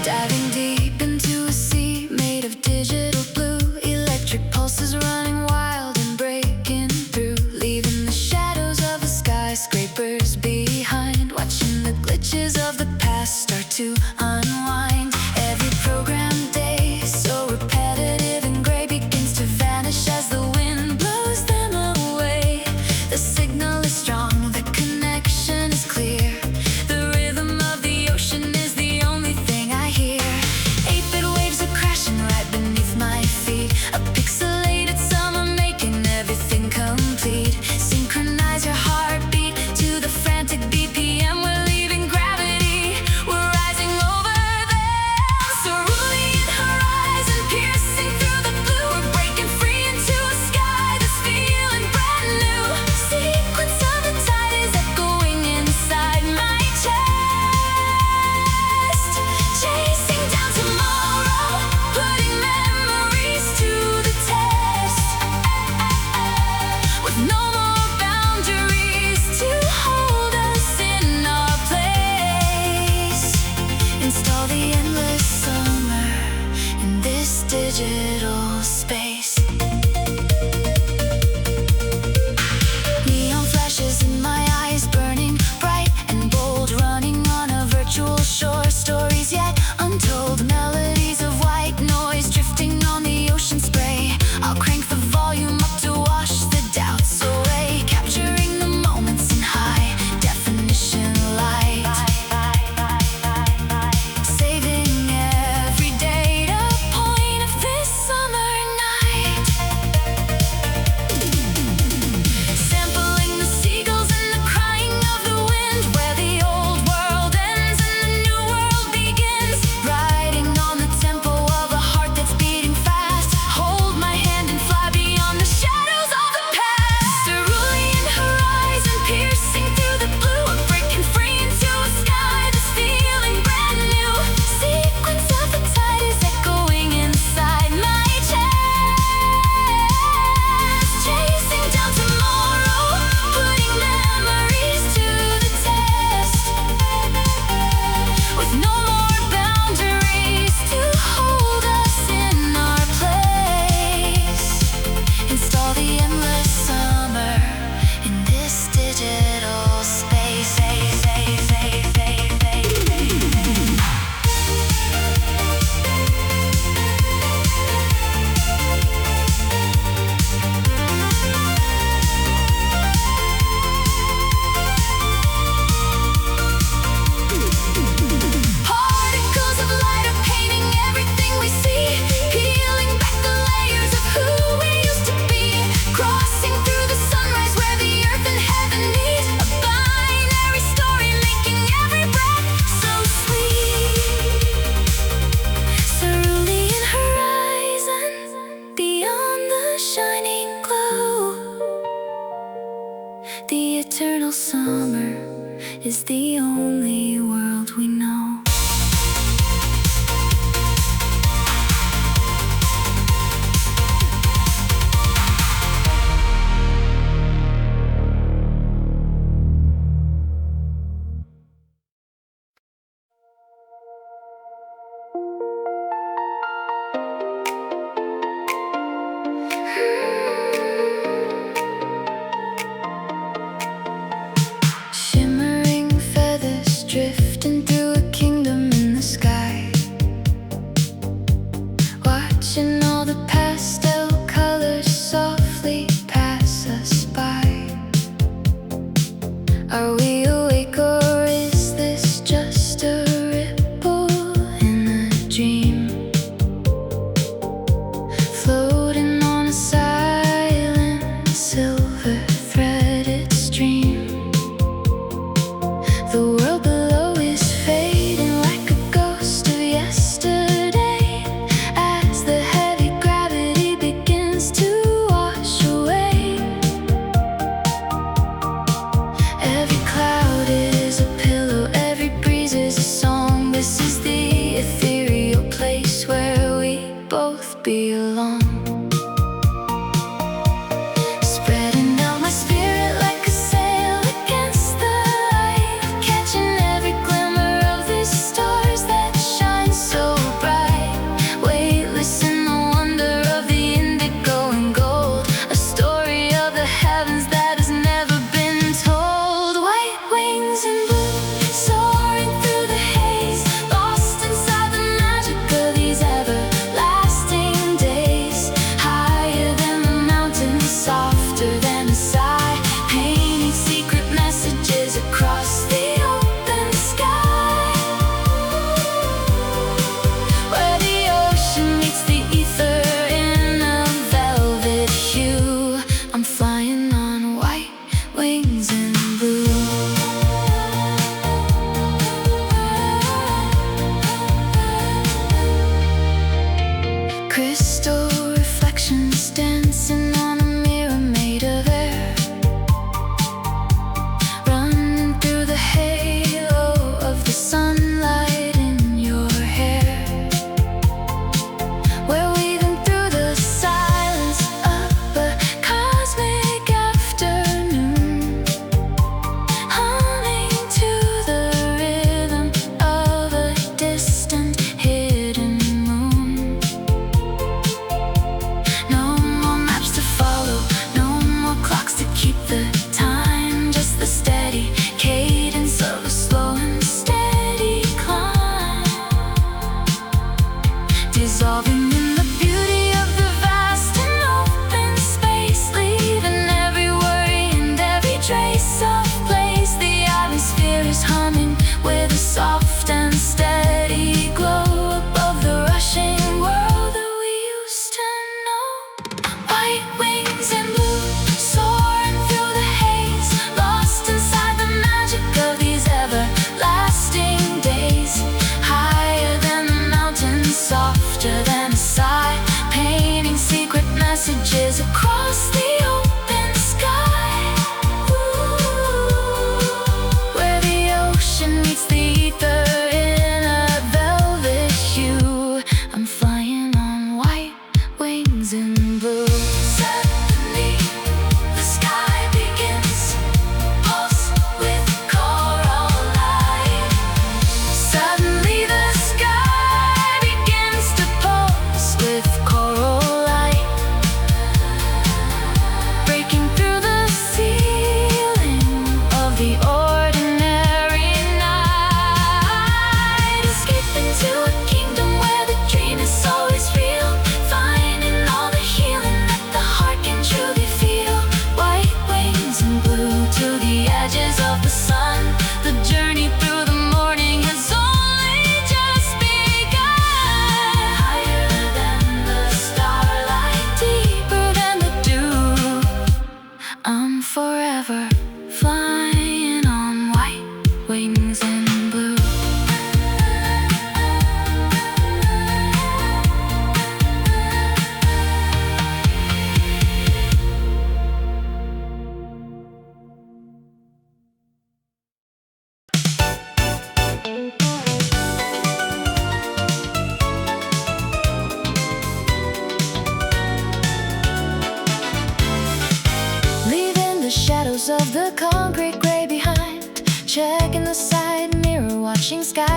Diving deep into a sea made of digital blue, electric pulses running wild and breaking through, leaving the shadows of the skyscrapers behind, watching the glitches of the past start to unwind. Every program day, so repetitive and gray, begins to vanish as the wind blows them away. The signal is strong, the connection is clear, the rhythm of the ocean is the only thing I hear. 8-bit waves are crashing right beneath my feet, a pixelated summer making everything complete. Synchronize your heartbeat to the frantic BPM. We're leaving gravity, we're rising over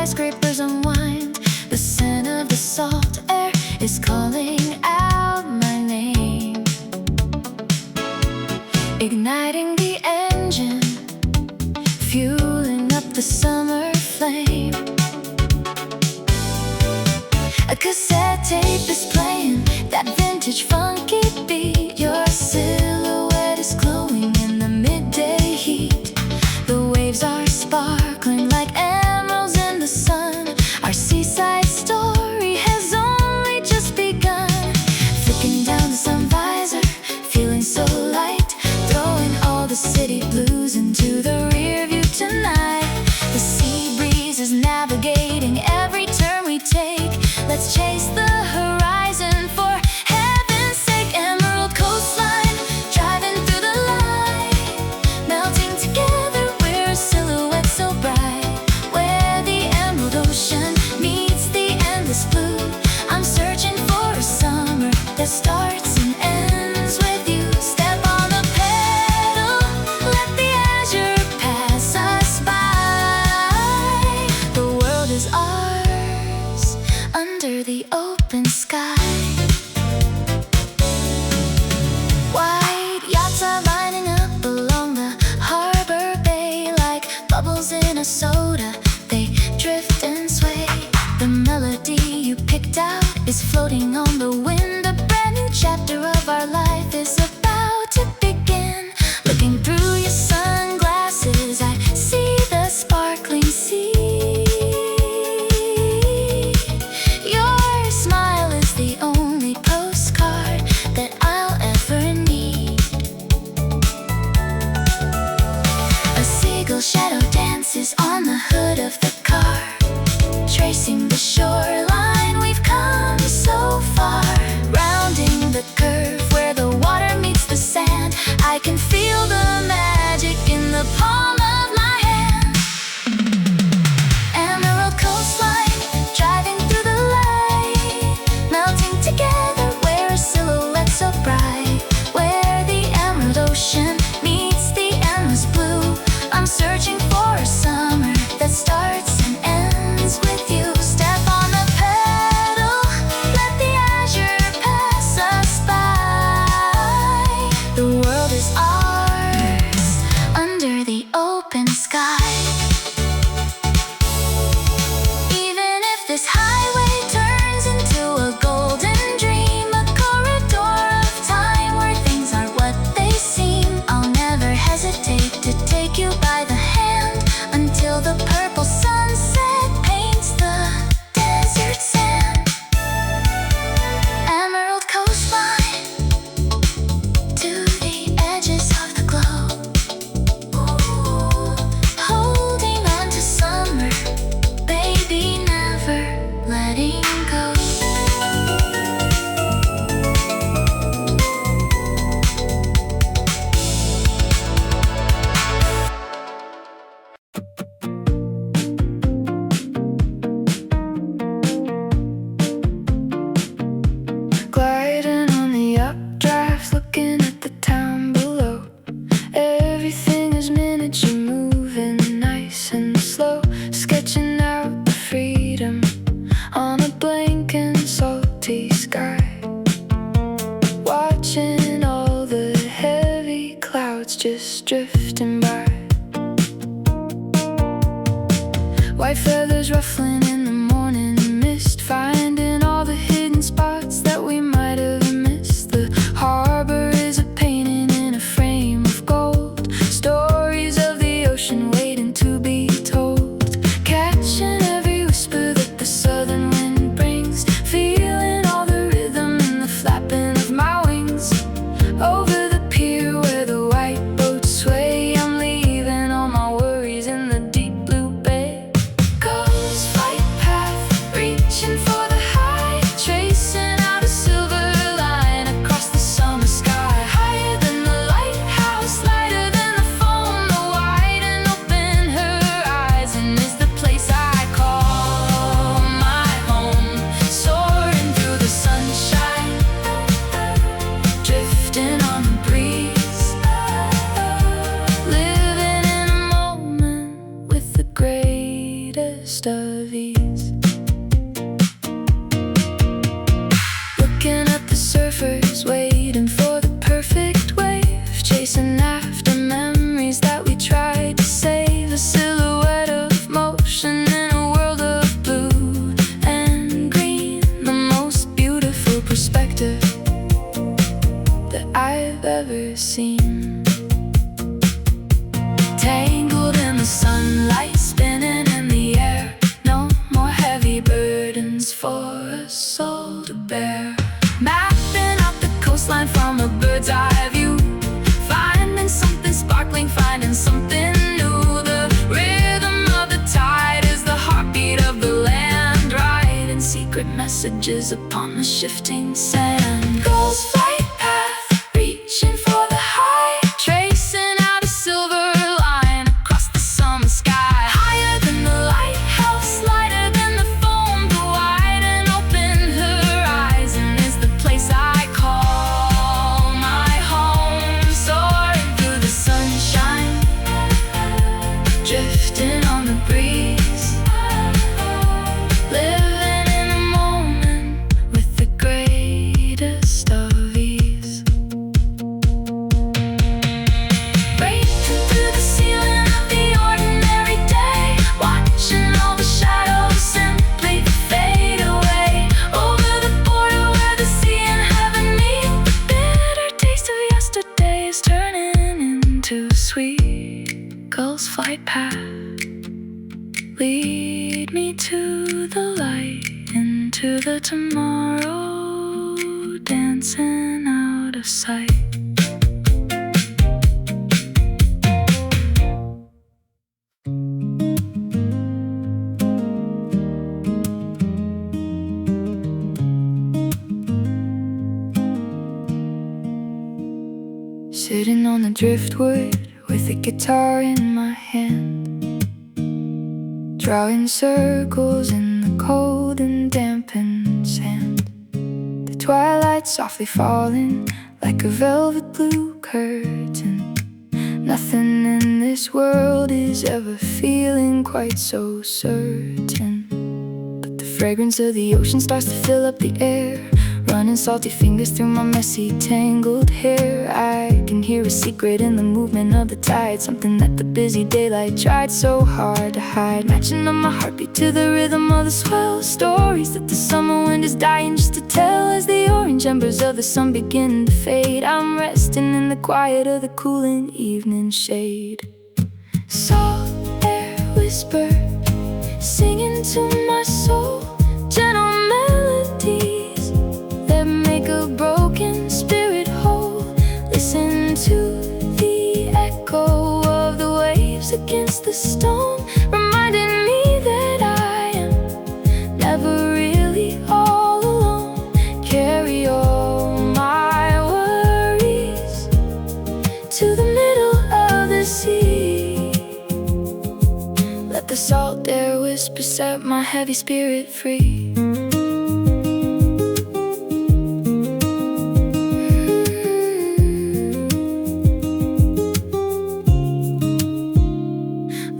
skyscrapers unwind. The scent of the salt air is calling out my name, igniting the engine, fueling up the summer flame. A cassette tape is playing that vintage funky beat. Your silhouette is glowing in the midday heat. The waves are sparkling like emeralds in the sun. Our seaside story has only just begun. Flicking down the sun visor, feeling so light, throwing all the city blues into the rear view tonight. The sea breeze is navigating every turn we take. Let's chase the horizon for heaven's sake. Emerald coastline, driving through the light, melting together, we're a silhouette so bright. Where the emerald ocean meets the endless blue, I'm searching for a summer that starts and ends with you. Step on the pedal, let the azure pass us by. The world is ours under the open sky. White yachts are lining up along the harbor bay like bubbles in a soda. They drift and sway. The melody you picked out is floating on the wind. A brand new chapter of our life is about to begin. Looking through your sunglasses, I see the sparkling sea. Your smile is the only postcard that I'll ever need. A seagull shadow dances on the hood of the car, tracing the shoreline. We've come so far, rounding the curve where the water meets the sand. I can feel the magic in the palm of my hand. Emerald coastline, driving through the light, melting together, we're a silhouette so bright. Where the emerald ocean meets the endless blue, I'm searching for a summer that starts and ends with you. Step on the pedal, breeze. Looking at the surfers, waiting for the perfect wave, chasing after memories that we tried to save. A silhouette of motion in a world of blue and green, the most beautiful perspective that I've ever seen. Tangled in the sunlight, spinning in the air, no more heavy burdens for a soul to bear. Mapping out the coastline from a bird's eye view, finding something sparkling, finding something new. The rhythm of the tide is the heartbeat of the land, writing secret messages upon the shifting sand. Gulls flight path, reaching for the high, tracing out a silver line across the summer sky. Higher than the lighthouse, lighter than the foam, the wide and open horizon is the place I call my home. Soaring through the sunshine, drifting on the breeze, living in the moment with the greatest of ease. Breaking through the ceiling of the ordinary day, watching all the shadows simply fade away. Over the border where the sea and heaven meet, the bitter taste of yesterday is turning into sweet. Gulls flight path, lead me to the light, into the tomorrow, dancing out of sight. Sitting on the driftwood with a guitar in my hand, drawing circles in the cold and dampened sand. The twilight softly falling like a velvet blue curtain. Nothing in this world is ever feeling quite so certain. But the fragrance of the ocean starts to fill up the air, running salty fingers through my messy, tangled hair. I can hear a secret in the movement of the tide, something that the busy daylight tried so hard to hide. Matching up my heartbeat to the rhythm of the swell, stories that the summer wind is dying just to tell. As the orange embers of the sun begin to fade, I'm resting in the quiet of the cooling evening shade. Soft air whisper, singing to my soul, gentle melodies that make a broken spirit whole. Listen to the echo of the waves against the stone, reminding me that I am never really all alone. Carry all my worries to the middle of the sea. Let the salt air whisper set my heavy spirit free.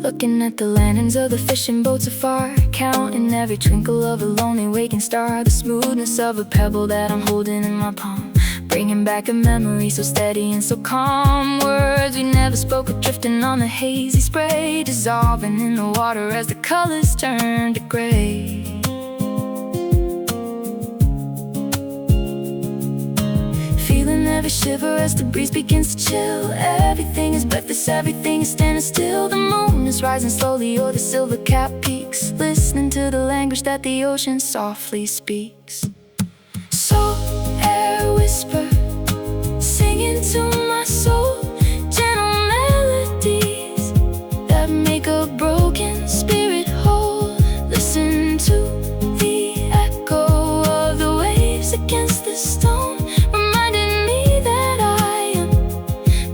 Looking at the lanterns of the fishing boats afar, counting every twinkle of a lonely waking star. The smoothness of a pebble that I'm holding in my palm, bringing back a memory so steady and so calm. Words we never spoke are drifting on the hazy spray, dissolving in the water as the colors turn to gray. Feeling every shiver as the breeze begins to chill. Everything is breathless, everything is standing still. The moon is rising slowly o'er the silver-capped peaks, listening to the language that the ocean softly speaks. Soft air whisper, singing to my soul, gentle melodies that make a broken spirit whole. Listen to the echo of the waves against the stone, reminding me that I am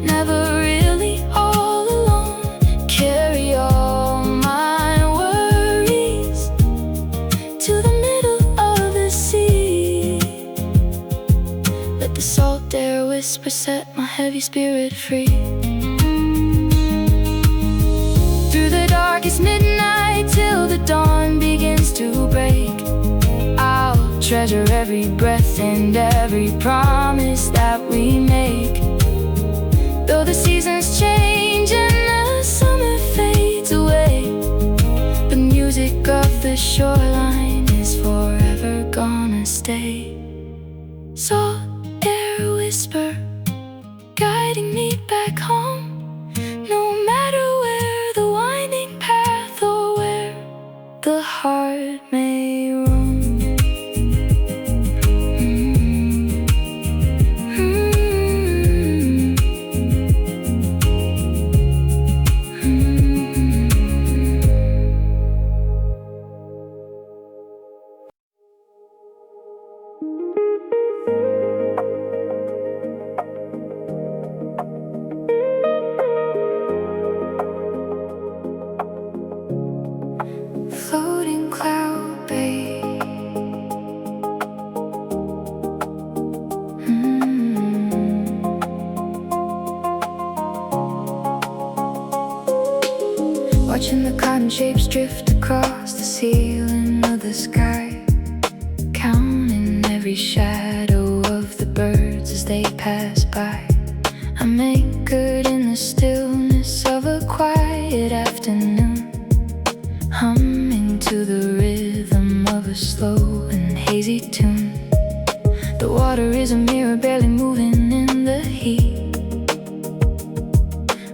never really all alone. Carry all my worries to the middle of the sea. Let the salt air whisper set my heavy spirit free. Through the darkest midnight till the dawn begins treasure every breath and every promise that we make. Though the seasons change and the summer fades away, the music of the shoreline is forever gonna stay. Soft air whisper, guiding me back home, no matter where the winding path or where the heart may roam. Floating cloud bay. Watching the cotton shapes drift across the ceiling of the sky, counting every shadow of the birds as they pass by. I'm anchored in the stillness of a quiet afternoon, humming to the rhythm of a slow and hazy tune. The water is a mirror barely moving in the heat,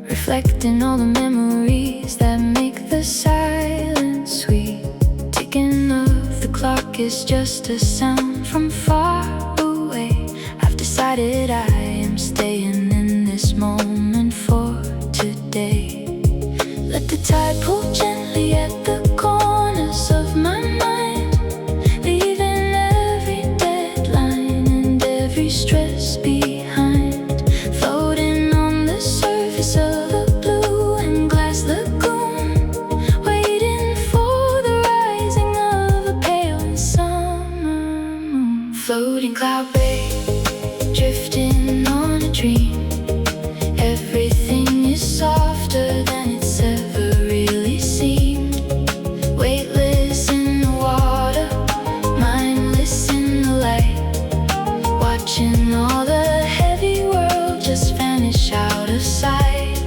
reflecting all the memories that make the silence sweet. Ticking of the clock is just a sound from far away. I've decided I am staying in this moment for today. Let the tide pull gently at the corners of my mind, leaving every deadline and every stress behind. Floating on the surface of a blue and glass lagoon, waiting for the rising of a pale summer moon. Floating cloud bay, drifting on a dream. Everything is softer than it's ever really seemed. Weightless in the water, mindless in the light, watching all the heavy world just vanish out of sight.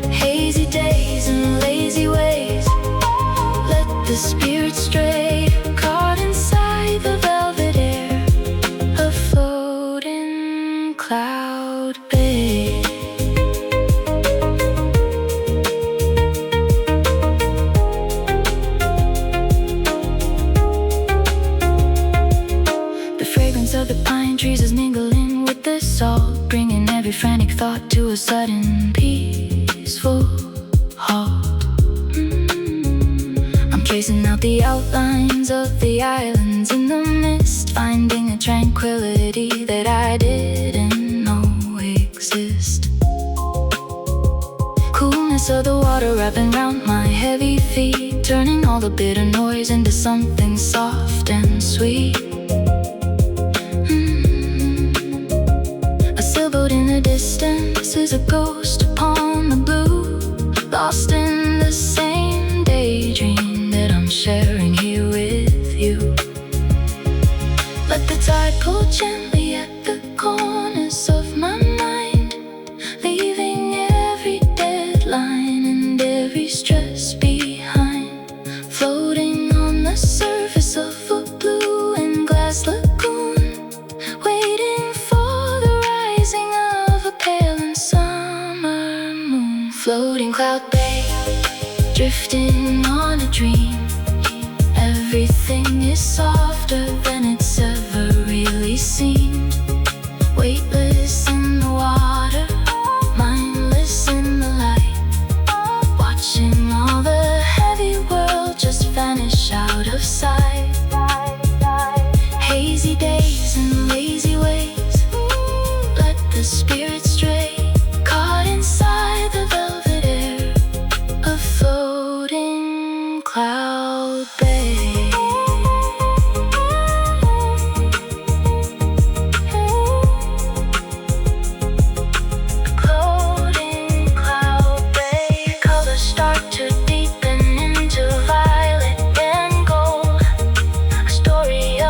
Hazy days and lazy ways, let the spirit stray, caught inside the velvet air of floating cloud bay. The fragrance of the pine trees is mingling with the salt, bringing every frantic thought to a sudden peaceful halt. I'm tracing out the outlines of the islands in the mist, finding a tranquility that I didn't know exist. Coolness of the water wrapping around my heavy feet, turning all the bitter noise into something soft and sweet. A sailboat in the distance is a ghost upon the blue, lost in the same daydream that I'm sharing here with you. Let the tide pull gently at the corners of my mind, leaving every deadline and every stress behind. Floating on the surface of a blue and glass lagoon, waiting for the rising of a pale and summer moon. Floating cloud bay, drifting on a dream. Everything is softer than it's ever really seemed. Weightless in the water, mindless in the light, watching all the heavy world just vanish out of sight. Hazy days and lazy ways, let the spirit stray, caught inside the velvet air of floating cloud bay. Story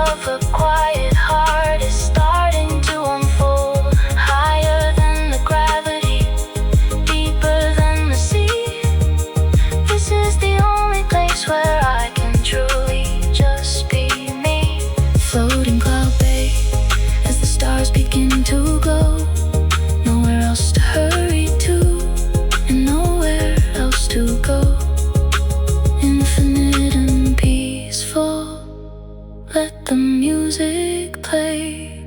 the music play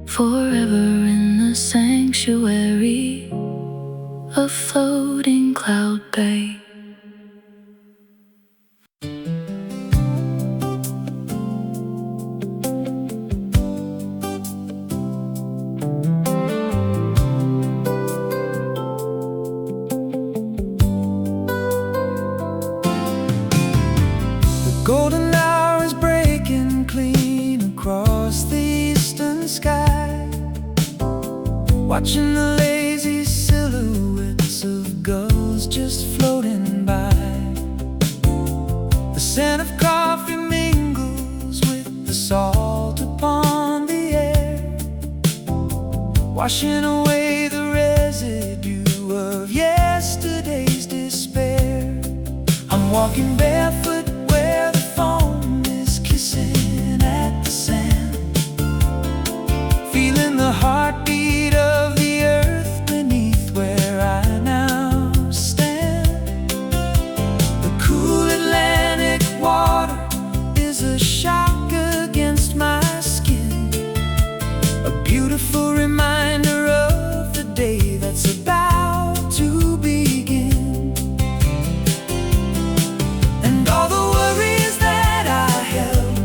forever in the sanctuary of floating cloud bay. Golden hour is breaking clean across the eastern sky, watching the lazy silhouettes of gulls just floating by. The scent of coffee mingles with the salt upon the air, washing away the residue of yesterday's despair. I'm walking barefoot where the foam is kissing at the sand, feeling the heartbeat of the earth beneath where I now stand. The cool Atlantic water is a shock against my skin, a beautiful reminder of the day that's about to begin. And all the worries that I held,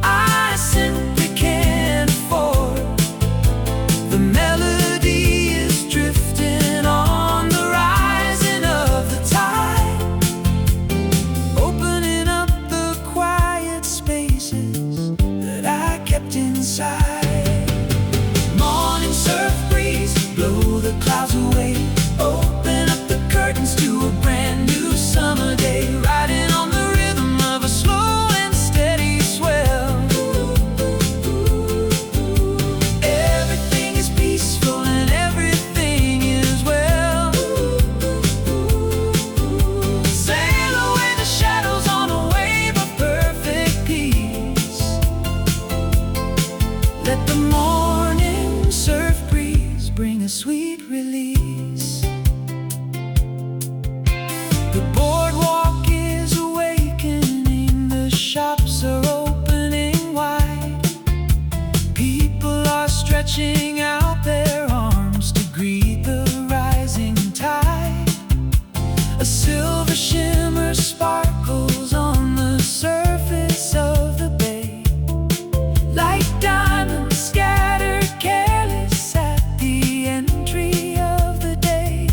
I simply can't afford. The melody is drifting on the rising of the tide, opening up the quiet spaces that I kept inside. Morning surf breeze, blow the clouds away, open up the curtains to a brand new summer day, riding on the rhythm of a slow and steady swell. Everything is peaceful and everything is well. Sail away the shadows on a wave of perfect peace. Let the morning surf breeze bring a sweet release. The boardwalk is awakening, the shops are opening wide. People are stretching out their arms to greet the rising tide. A silver shimmer sparkles on the surface of the bay, like diamonds scattered careless at the entry of the day.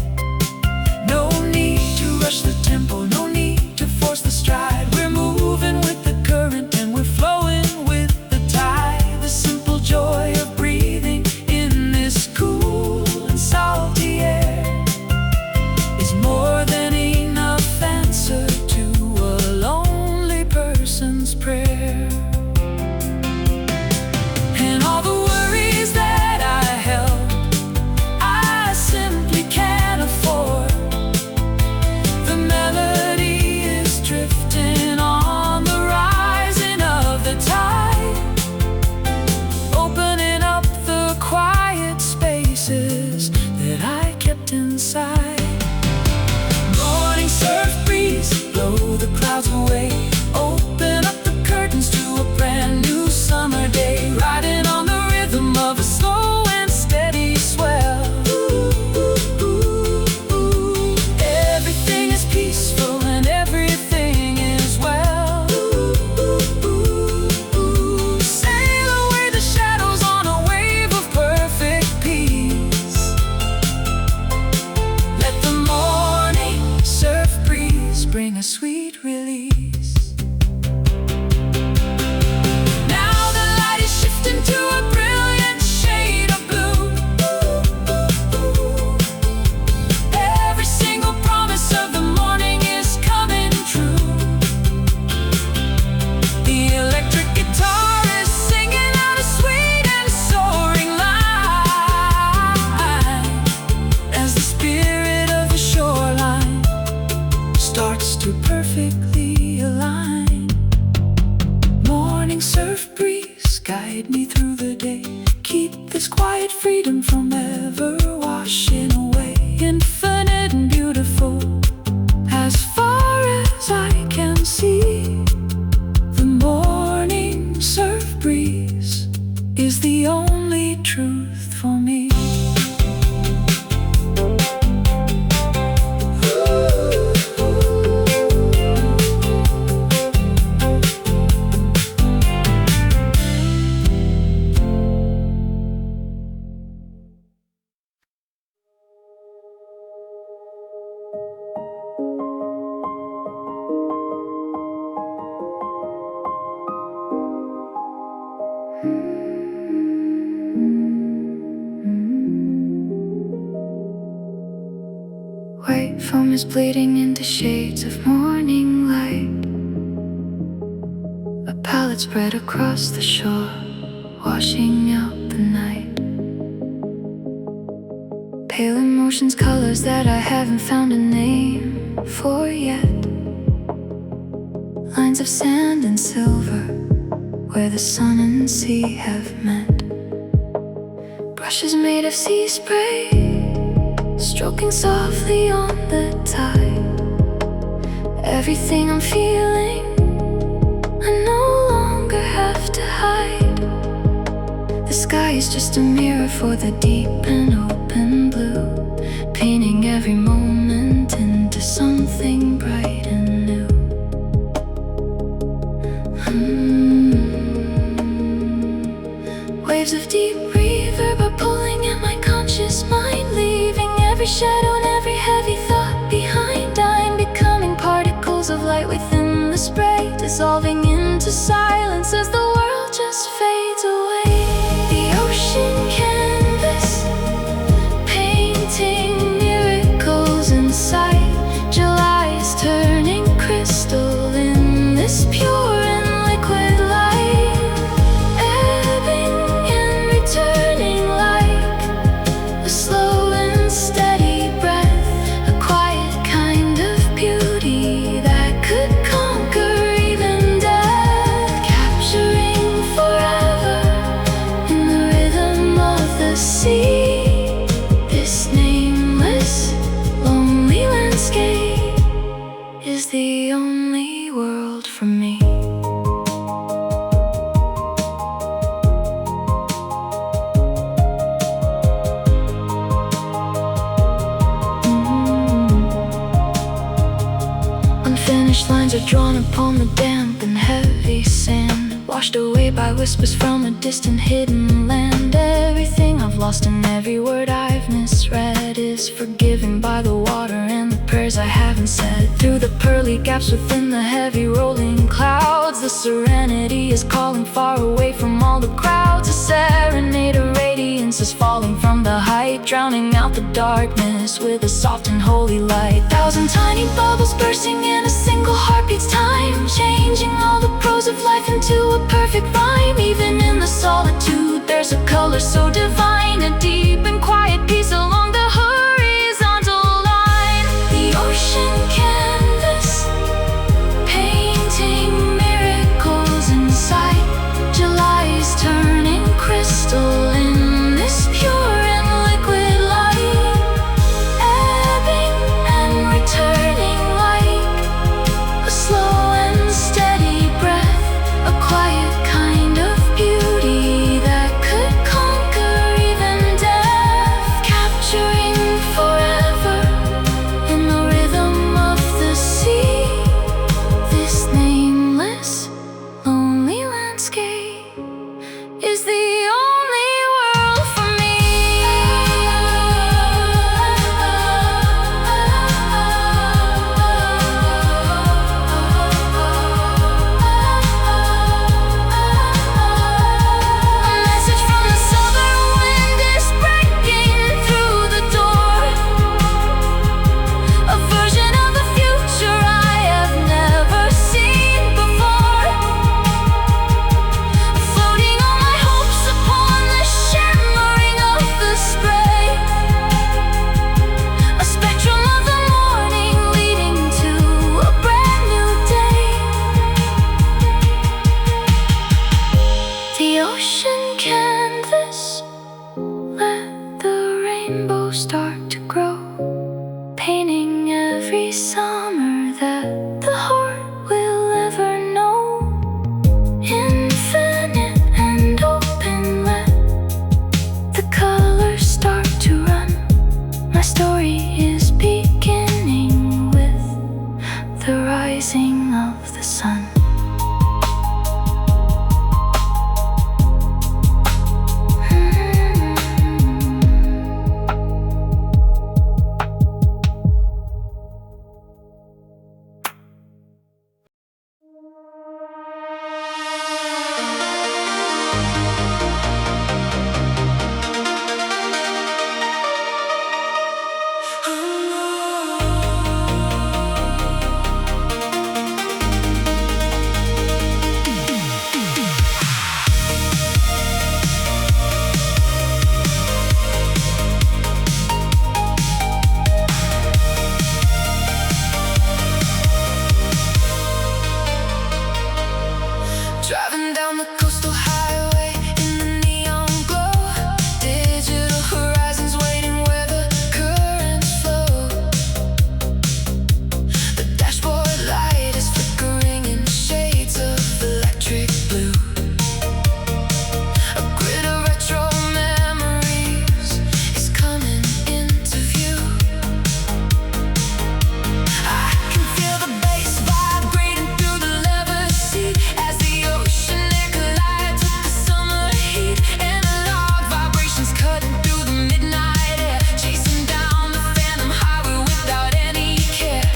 No need to rush the tempo, no need to force the stride. We're moving with the current and we're flowing with the tide. The simple joy of breathing in this cool and salty air is more than enough answer to a lonely person's prayer. And all the worries that I held, I simply can't afford. The melody is drifting on the rising of the tide, opening up the quiet spaces that I kept inside. Morning surf breeze, blow the clouds away, open up the curtains to a brand new summer day, riding on the rhythm of a slow and steady swell. Everything is peaceful and everything is well. Sail away the shadows on a wave of perfect peace. Let the morning surf breeze bring a sweet release. Now the light is shifting to a brilliant shade of blue. Every single promise of the morning is coming true. The electric guitar is singing out a sweet and soaring line, as the spirit of the shoreline starts to perfectly align. Morning surf breeze, guide me through the day, keep this quiet freedom from ever washing away. Infinite and beautiful, as far as I can see. The morning surf colors bleeding into shades of morning light. A palette spread across the shore, washing out the night. Pale emotions, colors that I haven't found a name for yet. Lines of sand and silver, where the sun and sea have met. Brushes made of sea spray, stroking softly on the tide. Everything I'm feeling, I no longer have to hide. The sky is just a mirror for the deep and open blue, painting every moment into something bright and new. Waves of deep reverb are pulling at my conscious mind, leaving every shadow and every heavy thought behind. I'm becoming particles of light within the spray, dissolving into silence as the world just fades away. The ocean canvas, painting miracles inside. July is turning crystal in this pure and liquid light, ebbing and returning like a slow and steady breath, a quiet kind of beauty that could conquer even death, capturing forever in the rhythm of the sea. This nameless, lonely landscape is the only world for me. Unfinished lines are drawn upon the damp and heavy sand, washed away by whispers from a distant hidden land. Everything I've lost and every word I've misread is forgiven by the water and the prayers I haven't said. Through the pearly gaps within the heavy rolling clouds, the serenity is calling far away from all the crowds. A serenade, a radiance is falling from the height, drowning out the darkness with a soft and holy light. Thousand tiny bubbles bursting in a single heartbeat's time, changing all the prose of life into a perfect rhyme. Even in the solitude there's a color so divine, a deep and quiet peace along the horizontal line. The ocean canvas, painting miracles inside. July is turning crystal in this pure and liquid light, ebbing and returning like a slow and steady breath, a quiet kind of beauty that could conquer the coastal highway in the neon glow. Digital horizons waiting where the currents flow. The dashboard light is flickering in shades of electric blue. A grid of retro memories is coming into view. I can feel the bass vibrating through the leather seat as the ocean air collides with the summer heat. Analog vibrations cutting through the midnight air, chasing down the phantom highway without any care.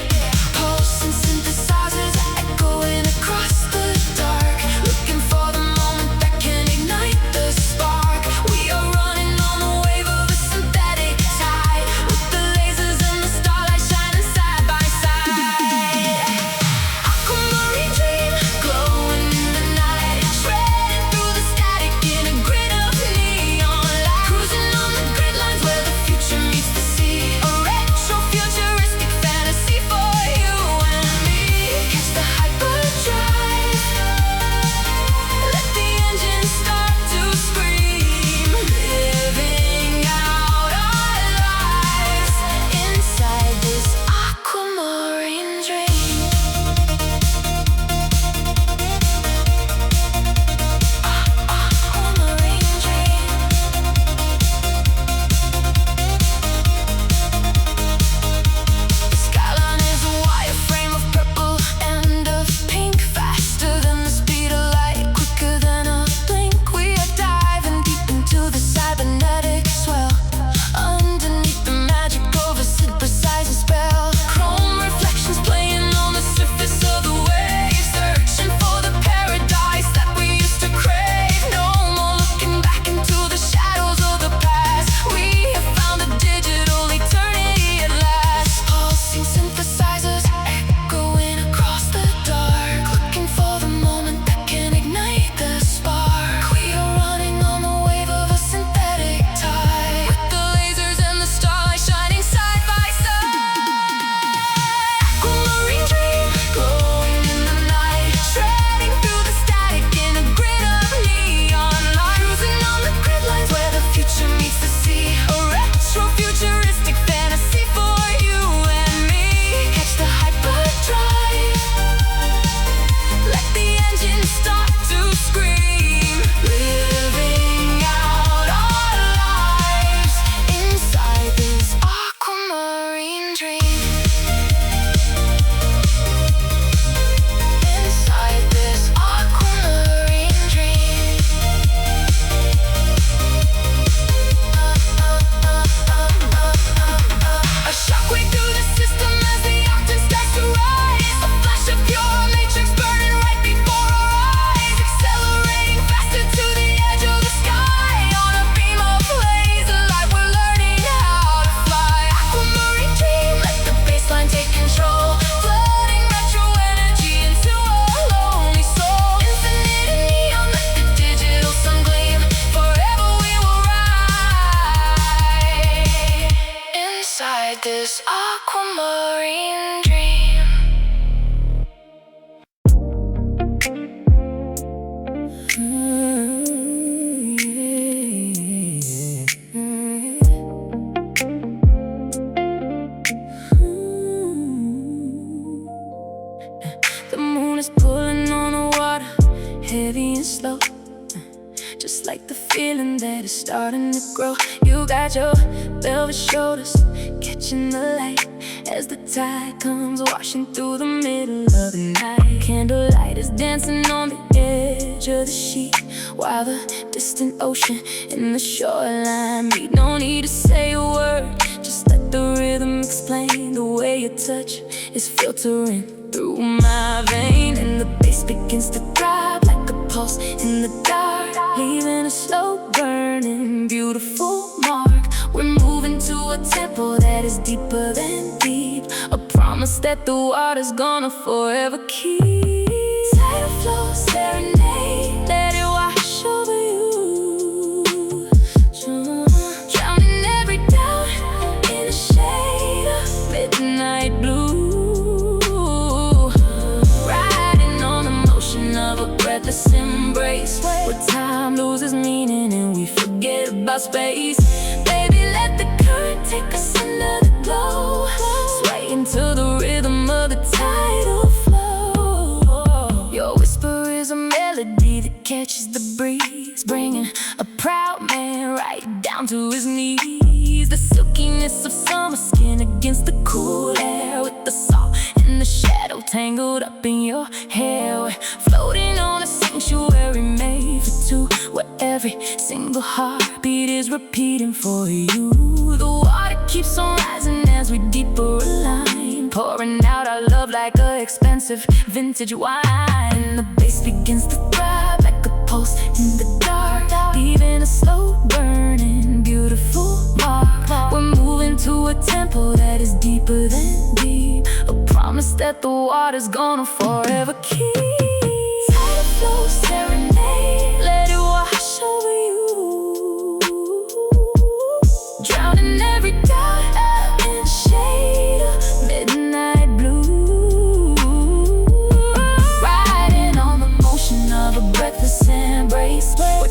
Pulsing synthesizers echoing across the dark, looking for the moment that can ignite the spark. We are running on the wave of a synthetic tide, with the lasers and the starlight shining side by side. Aquamarine dream, glowing in the night, shredding through the static in a grid of neon light. Cruising on the grid lines where the future meets the sea. A retro futuristic fantasy for you and me. Catch the hyperdrive, let the engine start to scream. Living out our lives inside this aquamarine dream. Aquamarine dream. The skyline is a wireframe of purple and of pink, faster than the speed of light, quicker than a blink. We are diving deep into the cybernetic swell, underneath the magic of a synthesizer spell. Chrome reflections playing on the surface of the waves, searching for the paradise that we used to crave. No more looking back into the shadows of the past. We have found a digital eternity at last. Pulsing synthesizers echoing across the dark, looking for the moment that can ignite the spark. We are running on the wave of a synthetic tide, with the lasers and the starlight shining side by side. Aquamarine dream, glowing in the night, shredding through the static in a grid of neon light. Cruising on the grid lines where the future meets the sea. A retro futuristic fantasy for you and me. Catch the hyperdrive, let the engine start to scream. Living out our lives inside this aquamarine dream. Inside this aquamarine dream. A shockwave through the system as the octane starts to rise. A flash of pure matrix burning right before our eyes, accelerating faster to the edge of the sky. On a beam of laser light, we're learning how to fly. Aquamarine dream, let the baseline take control, flooding retro energy into a lonely soul. Infinite and neon, let the digital sun gleam. Forever we will ride inside this aquamarine dream. The moon is pulling on the water, heavy and slow, just like the feeling that is starting to grow. You got your velvet shoulders catching the light as the tide comes washing through the middle of the night. Candlelight is dancing on the edge of the sheet, while the distant ocean and the shoreline meet. No need to say a word, just let the rhythm explain the way your touch is filtering through my vein. And the bass begins to throb like a pulse in the dark, leaving a slow burning beautiful mark. We're moving to a tempo that is deeper than deep, a promise that the water's gonna forever keep. Tidal flow, serenade, let it wash over you, drowning every doubt in a shade of midnight blue. Riding on the motion of a breathless embrace, where time loses meaning and we forget about space. Baby, let the current take us under the glow, swaying to the rhythm of the tidal flow. Your whisper is a melody that catches the breeze, bringing a proud man right down to his knees. The silkiness of summer skin against the cool air, with the salt and the shadow tangled up in your hair. We're floating on a sanctuary made for two, where every single heartbeat is repeating for you. The water keeps on rising as we deeper align, pouring out our love like a expensive vintage wine. And the bass begins to thrive like a pulse in the dark, leaving a slow burning beautiful mark. We're moving to a tempo that is deeper than deep, a promise that the water's gonna forever keep. Tidal flow serenade, let it wash over you, drowning every doubt in the shade of midnight blue. Riding on the motion of a breathless embrace, where